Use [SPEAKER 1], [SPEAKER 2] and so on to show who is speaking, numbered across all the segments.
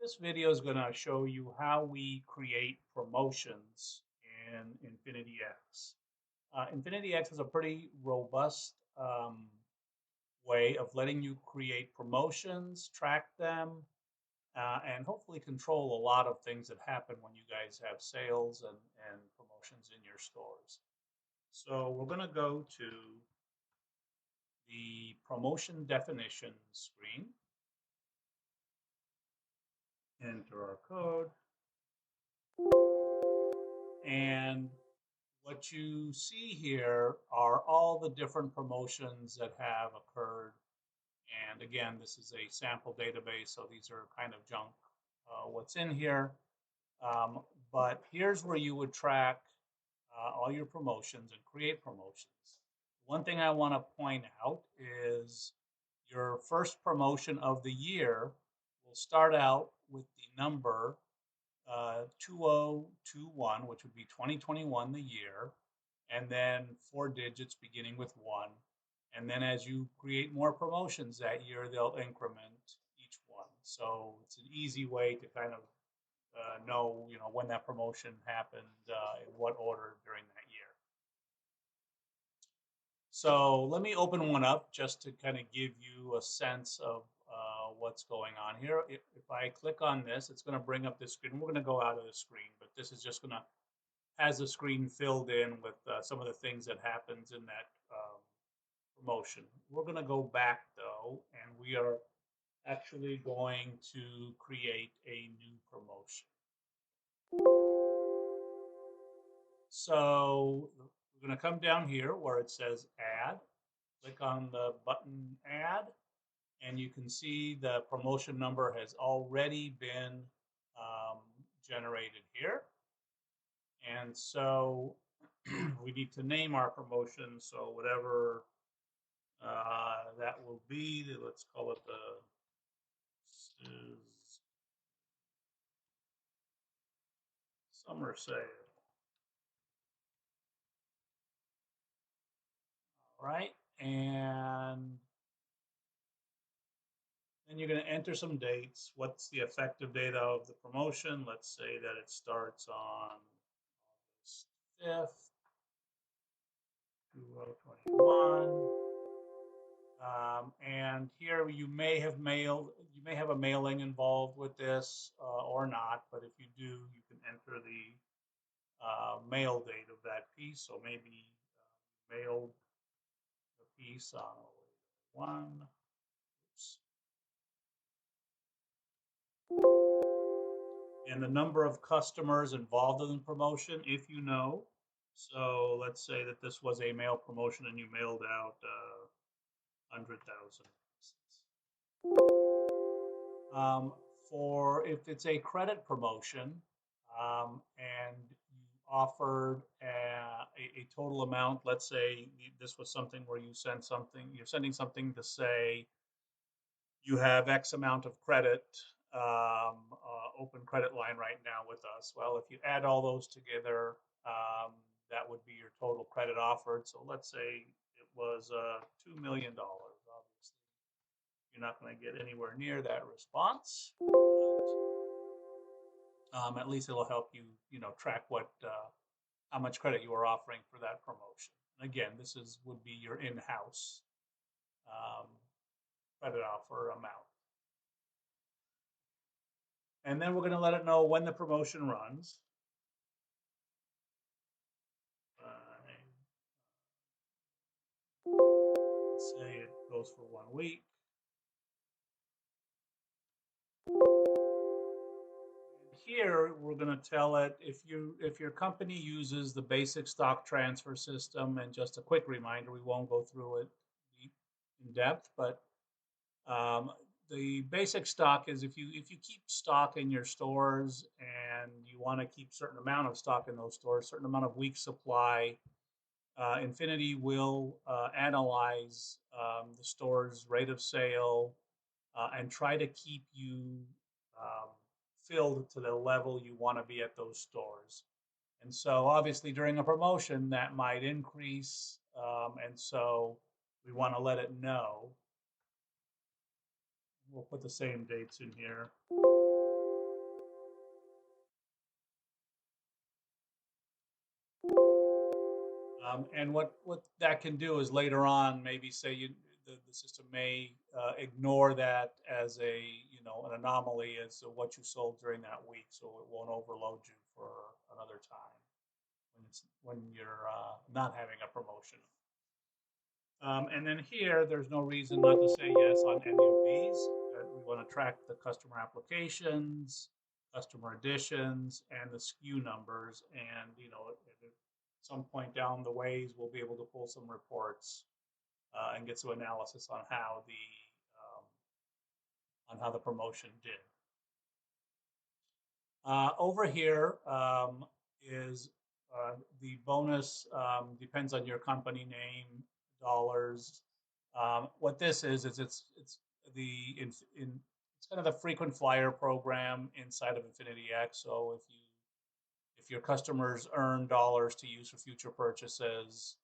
[SPEAKER 1] This video is going to show you how we create promotions in Infinity X. Infinity X is a pretty robust way of letting you create promotions, track them, and hopefully control a lot of things that happen when you guys have sales and promotions in your stores. So we're going to go to the promotion definition screen, enter our code, and what you see here are all the different promotions that have occurred. And again, this is a sample database, so these are kind of junk what's in here. But here's where you would track all your promotions and create promotions. One thing I want to point out is your first promotion of the year will start out with the number 2021, which would be 2021, the year, and then four digits beginning with one. And then as you create more promotions that year, they'll increment each one. So it's an easy way to kind of know, when that promotion happened, in what order during that year. So let me open one up just to kind of give you a sense of what's going on here. If I click on this, it's going to bring up this screen. We're going to go out of the screen, but this is just going to has the screen filled in with some of the things that happens in that promotion. We're going to go back though, and we are actually going to create a new promotion. So we're going to come down here where it says add, click on the button add, and you can see the promotion number has already been generated here. And so we need to name our promotion. So whatever that will be, let's call it the summer sale. All right. And then you're going to enter some dates. What's the effective date of the promotion? Let's say that it starts on August 5th, 2021. And here you may have a mailing involved with this or not, but if you do, you can enter the mail date of that piece. So maybe mailed the piece on 1. Oops. And the number of customers involved in the promotion, if you know. So let's say that this was a mail promotion and you mailed out 100,000 pieces. For if it's a credit promotion and you offered a total amount, let's say this was something where you're sending something to say you have X amount of credit, open credit line right now with us. Well, if you add all those together, that would be your total credit offered. So let's say it was $2 million. Obviously, you're not going to get anywhere near that response. But, at least it'll help you, track how much credit you are offering for that promotion. And again, this would be your in-house credit offer amount. And then we're going to let it know when the promotion runs. Let's say it goes for 1 week. And here we're going to tell it if your company uses the basic stock transfer system, and just a quick reminder, we won't go through it in depth, but the basic stock is if you keep stock in your stores and you want to keep a certain amount of stock in those stores, certain amount of week supply, Infinity will analyze the store's rate of sale and try to keep you filled to the level you want to be at those stores. And so obviously during a promotion that might increase, and so we want to let it know. We'll put the same dates in here. And what that can do is later on, maybe say the system may ignore that as a, an anomaly as to what you sold during that week, so it won't overload you for another time when you're not having a promotion. And then here, there's no reason not to say yes on any of these. We want to track the customer applications, customer additions, and the SKU numbers. And at some point down the ways, we'll be able to pull some reports and get some analysis on how the promotion did. Over here is the bonus, depends on your company name, dollars. What this is it's the it's kind of the frequent flyer program inside of Infinity X. So if your customers earn dollars to use for future purchases,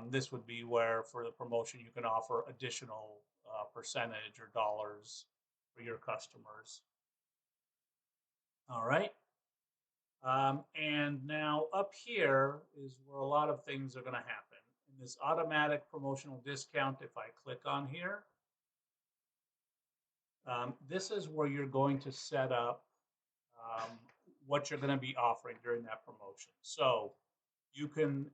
[SPEAKER 1] this would be where for the promotion you can offer additional percentage or dollars for your customers. All right. And now up here is where a lot of things are going to happen. In this automatic promotional discount, if I click on here, this is where you're going to set up um, what you're going to be offering during that promotion. So you can,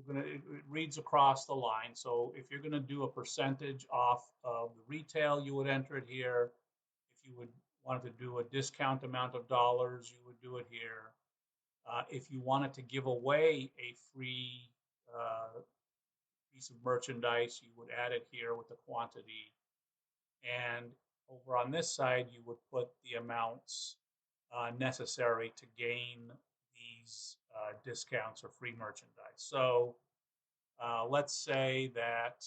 [SPEAKER 1] it reads across the line. So if you're going to do a percentage off of the retail, you would enter it here. If you would want to do a discount amount of dollars, you would do it here. If you wanted to give away a free piece of merchandise, you would add it here with the quantity. And over on this side, you would put the amounts necessary to gain these discounts or free merchandise. So let's say that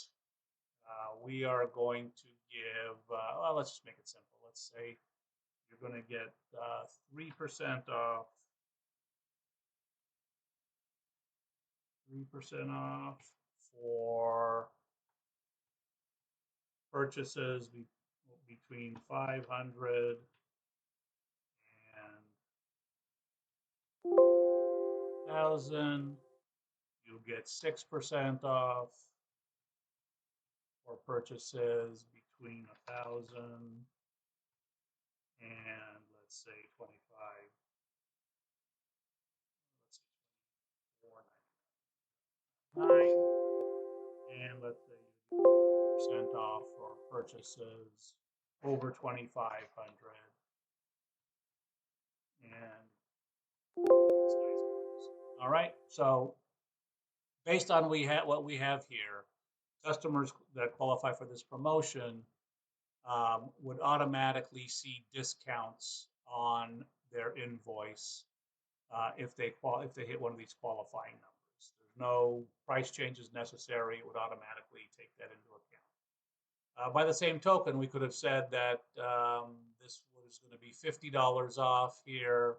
[SPEAKER 1] we are going to give, well, let's just make it simple. Let's say you're going to get 3% off 3% off for purchases between 500 and 1,000. You'll get 6% off for purchases between 1,000 and let's say 25. Let's say 24.99. And let's say you get 50% off for purchases over 2,500. And all right, so based on what we have here, customers that qualify for this promotion would automatically see discounts on their invoice if they hit one of these qualifying numbers. There's no price changes necessary. It would automatically take that into account. By the same token, we could have said that this was going to be $50 off here,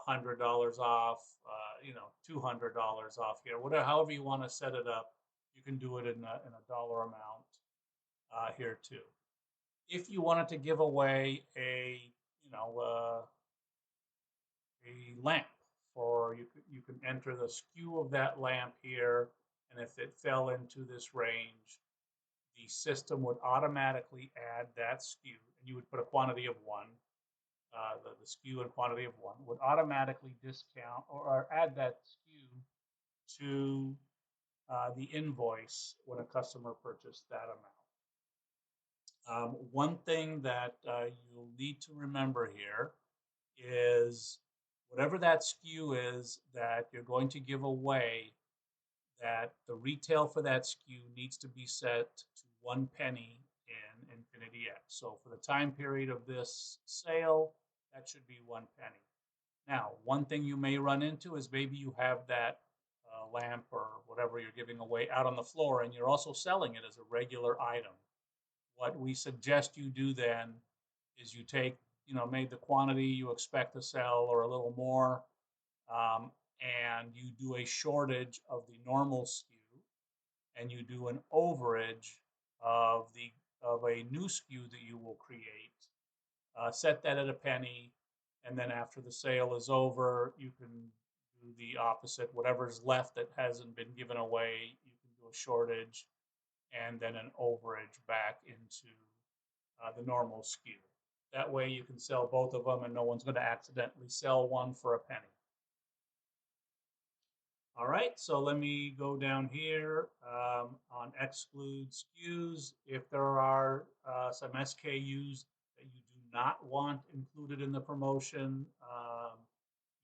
[SPEAKER 1] $100 off, $200 off here. Whatever, however you want to set it up, you can do it in a dollar amount here too. If you wanted to give away a lamp, for you can enter the SKU of that lamp here, and if it fell into this range, the system would automatically add that SKU, and you would put a quantity of one. The SKU and quantity of one would automatically discount or add that SKU to the invoice when a customer purchased that amount. One thing that you'll need to remember here is whatever that SKU is that you're going to give away, that the retail for that SKU needs to be set to 1 penny in Infinity X. So for the time period of this sale, that should be 1 penny. Now, one thing you may run into is maybe you have that lamp or whatever you're giving away out on the floor, and you're also selling it as a regular item. What we suggest you do then is you take, maybe the quantity you expect to sell or a little more, and you do a shortage of the normal SKU, and you do an overage of a new SKU that you will create. Set that at a penny, and then after the sale is over, you can do do the opposite. Whatever's left that hasn't been given away, you can do a shortage and then an overage back into the normal SKU. That way you can sell both of them and no one's going to accidentally sell one for a penny. All right, so let me go down here on exclude SKUs. If there are some SKUs that you do not want included in the promotion,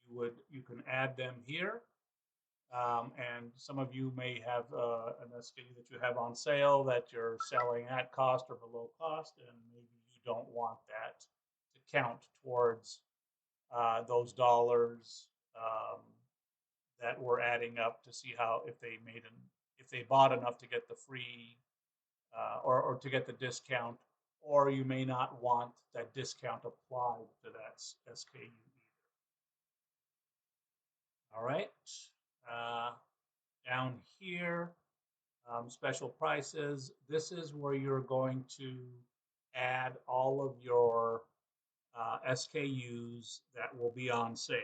[SPEAKER 1] you can add them here. And some of you may have an SKU that you have on sale that you're selling at cost or below cost, and maybe you don't want that to count towards those dollars that we're adding up to see how if they bought enough to get the free or to get the discount, or you may not want that discount applied to that SKU either. All right, uh, down here, special prices. This is where you're going to add all of your SKUs that will be on sale.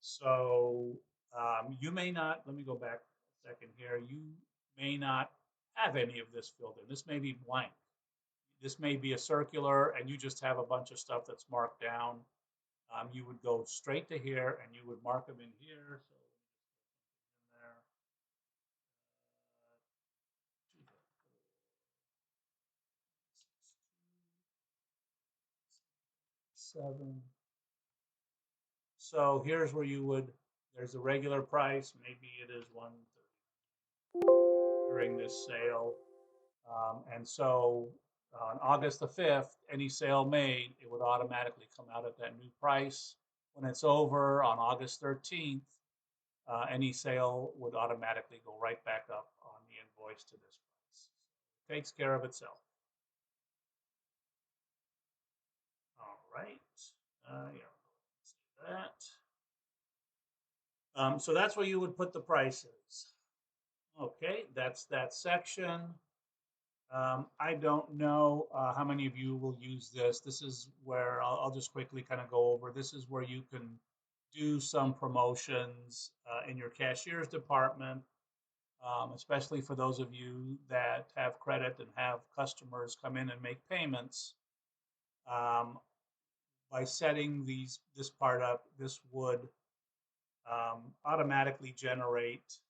[SPEAKER 1] So you may not, let me go back a second here. You may not have any of this filled in. This may be blank. This may be a circular and you just have a bunch of stuff that's marked down. You would go straight to here and you would mark them in here. So let me just put something in there. 7. So here's where you would, there's a regular price, maybe it is 130 during this sale. And so on August the 5th, any sale made, it would automatically come out at that new price. When it's over on August 13th, any sale would automatically go right back up on the invoice to this price. So it takes care of itself. All right. Yeah, see that. So that's where you would put the prices. Okay, that's that section. I don't know how many of you will use this. This is where I'll just quickly kind of go over. This is where you can do some promotions in your cashier's department, especially for those of you that have credit and have customers come in and make payments. By setting this part up, this would automatically generate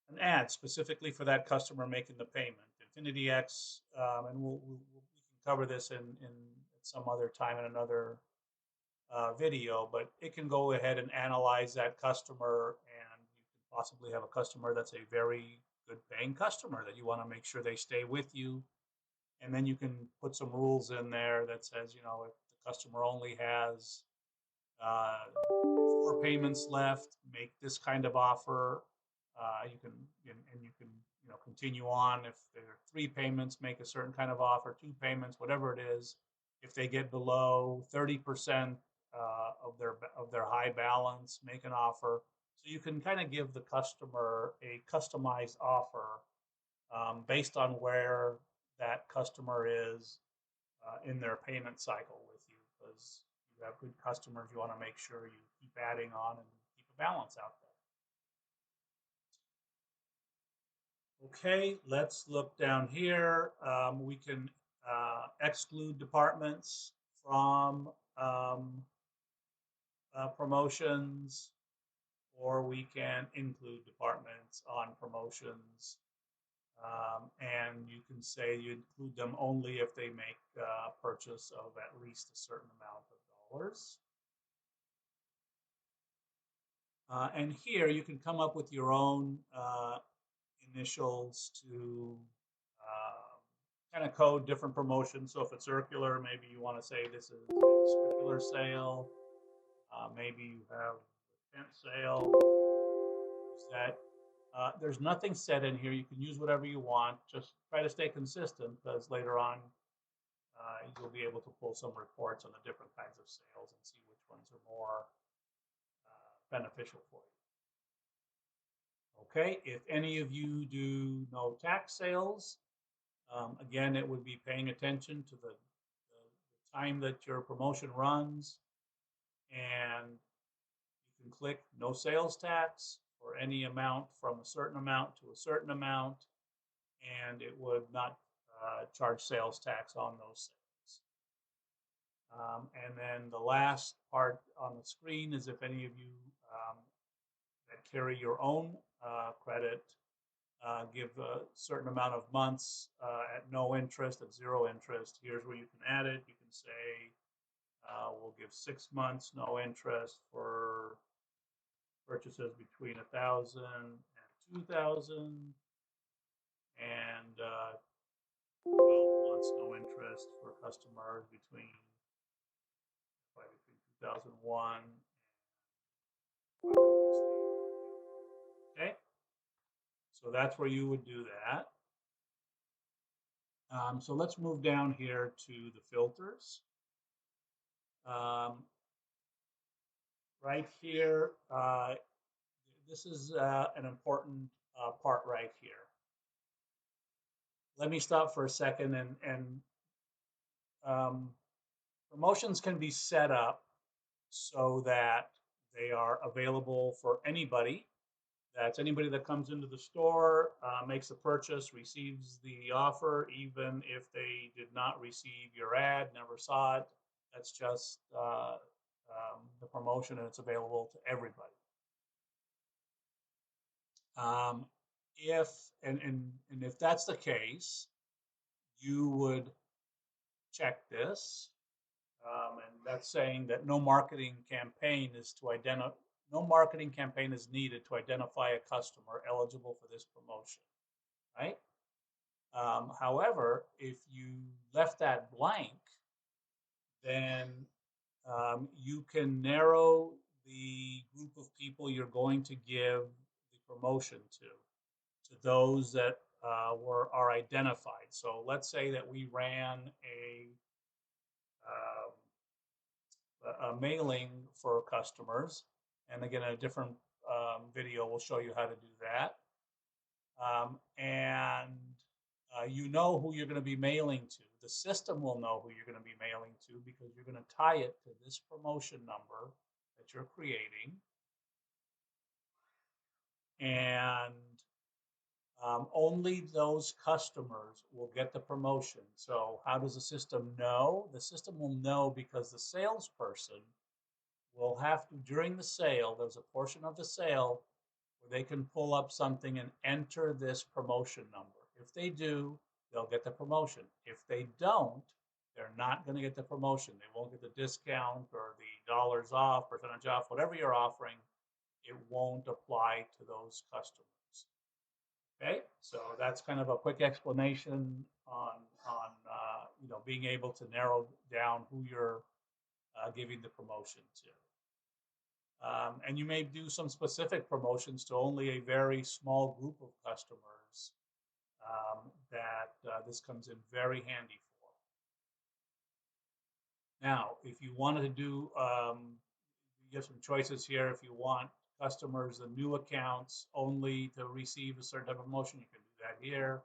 [SPEAKER 1] an ad specifically for that customer making the payment. Infinity X, and we can cover this in at some other time in another video, but it can go ahead and analyze that customer, and you can possibly have a customer that's a very good paying customer that you want to make sure they stay with you. And then you can put some rules in there that says, you know, if the customer only has 4 payments left, make this kind of offer. You can and you can continue on. If there are 3 payments, make a certain kind of offer. 2 payments, whatever it is. If they get below 30% of their high balance, make an offer. So you can kind of give the customer a customized offer based on where that customer is in their payment cycle with you, because you have good customers. You want to make sure you keep adding on and keep a balance out there. Okay, let's look down here. We can exclude departments from promotions, or we can include departments on promotions. And you can say you include them only if they make a purchase of at least a certain amount of dollars. And here you can come up with your own initials to kind of code different promotions. So if it's circular, maybe you want to say this is a circular sale. Maybe you have a tent sale. Use that. There's nothing set in here. You can use whatever you want. Just try to stay consistent, because later on you'll be able to pull some reports on the different kinds of sales and see which ones are more beneficial for you. Okay, if any of you do no tax sales, again, it would be paying attention to the time that your promotion runs. and you can click no sales tax for any amount from a certain amount to a certain amount, and it would not charge sales tax on those sales. And then the last part on the screen is if any of you that carry your own credit give a certain amount of months at no interest, at zero interest. Here's where you can add it. You can say, we'll give 6 months, no interest for purchases between 1,000 and 2,000, and 12 months, no interest for customers between 2001 and whatever months they give. Okay, so that's where you would do that. So let's move down here to the filters. Um, right here, this is an important part right here. Let me stop for a second and um, promotions can be set up so that they are available for anybody. That's anybody that comes into the store, makes a purchase, receives the offer, even if they did not receive your ad, never saw it. That's just the promotion, and it's available to everybody. Um, if and if that's the case, you would check this, and that's saying that no marketing campaign is to identify. No marketing campaign is needed to identify a customer eligible for this promotion, right? However, if you left that blank, then you can narrow the group of people you're going to give the promotion to those that are identified. So let's say that we ran um, a mailing for customers, and again, a different video will show you how to do that. And you know who you're going to be mailing to. The system will know who you're going to be mailing to because you're going to tie it to this promotion number that you're creating. And only those customers will get the promotion. So how does the system know? The system will know because the salesperson will have to, during the sale, there's a portion of the sale where they can pull up something and enter this promotion number. If they do, they'll get the promotion. If they don't, they're not going to get the promotion. They won't get the discount or the dollars off, percentage off, whatever you're offering, it won't apply to those customers. Okay, so that's kind of a quick explanation on being able to narrow down who you're giving the promotion to. And you may do some specific promotions to only a very small group of customers that this comes in very handy for. Now, if you wanted to do, you have some choices here. If you want customers and new accounts only to receive a certain type of promotion, you can do that here.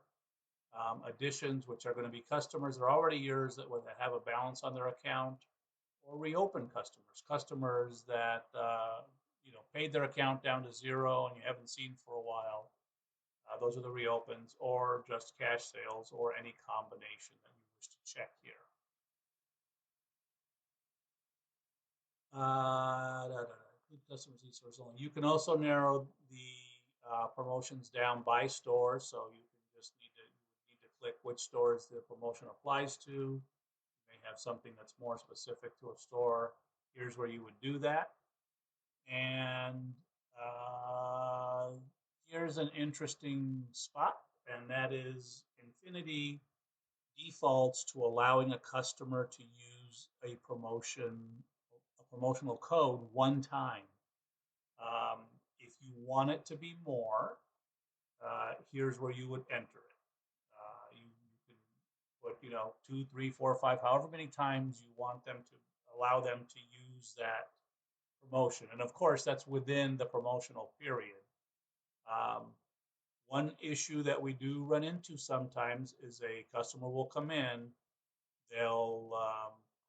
[SPEAKER 1] Additions, which are going to be customers that are already yours that would have a balance on their account, or reopen customers, customers that paid their account down to zero and you haven't seen for a while. Those are the reopens, or just cash sales, or any combination that you wish to check here. Include customers resource only. You can also narrow the promotions down by store, so you can just need to click which stores the promotion applies to. You may have something that's more specific to a store. Here's where you would do that. And here's an interesting spot, and that is Infinity defaults to allowing a customer to use a promotional code one time. If you want it to be more, here's where you would enter it. You can put, 2, 3, 4, 5, however many times you want them to allow them to use that promotion. And of course, that's within the promotional period. One issue that we do run into sometimes is a customer will come in, they'll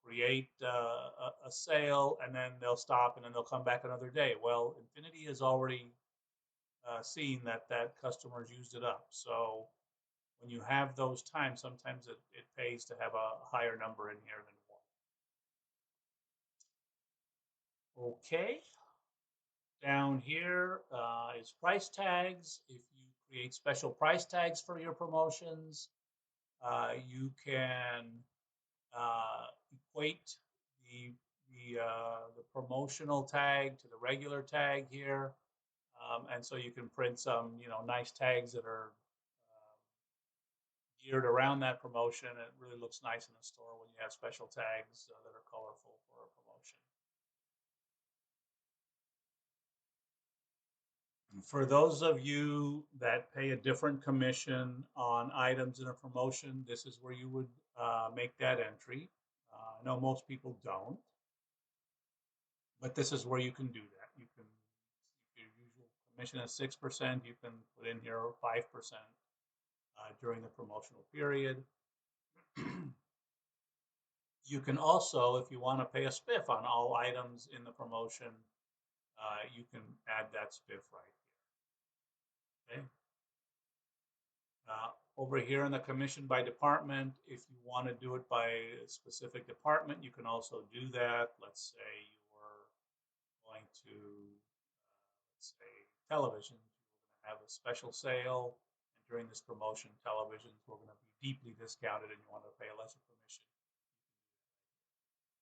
[SPEAKER 1] create a sale, and then they'll stop, and then they'll come back another day. Well, Infinity has already seen that that customer's used it up. So when you have those times, sometimes it pays to have a higher number in here than one. Okay, down here is price tags. If you create special price tags for your promotions, you can equate the the promotional tag to the regular tag here, and so you can print some nice tags that are geared around that promotion. It really looks nice in the store when you have special tags that are colorful for a promotion. For those of you that pay a different commission on items in a promotion, this is where you would make that entry. I know most people don't, but this is where you can do that. You can, if your usual commission is 6%, you can put in here 5% during the promotional period. You can also, if you want to pay a spiff on all items in the promotion, you can add that spiff right here. Okay. Over here in the commission by department, if you want to do it by a specific department, you can also do that. Let's say you were going to, let's say, television. We're going to have a special sale, and during this promotion, televisions were going to be deeply discounted, and you want to pay a lesser commission.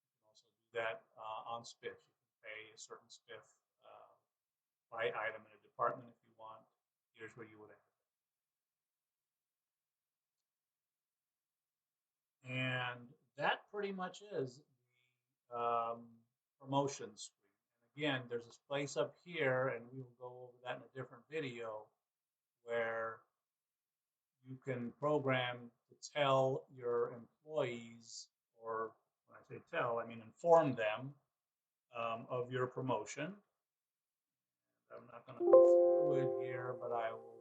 [SPEAKER 1] You can also do that on spiff. You can pay a certain spiff by item in a department if you want. Here's where you would add. And that pretty much is the promotion screen. And again, there's this place up here, and we will go over that in a different video, where you can program to tell your employees, or when I say tell, I mean inform them of your promotion. I'm not going to go through it here, but I will.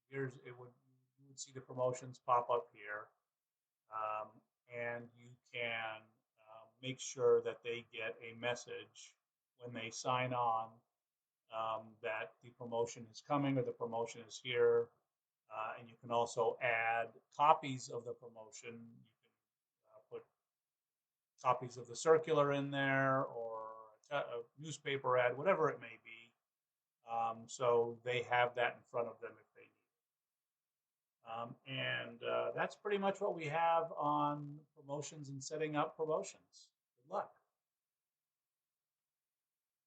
[SPEAKER 1] Here's it would you would see the promotions pop up here, um, and you can make sure that they get a message when they sign on that the promotion is coming or the promotion is here. And you can also add copies of the promotion. You can put copies of the circular in there, or a newspaper ad, whatever it may be. So they have that in front of them if they need it. And that's pretty much what we have on promotions and setting up promotions. Good luck.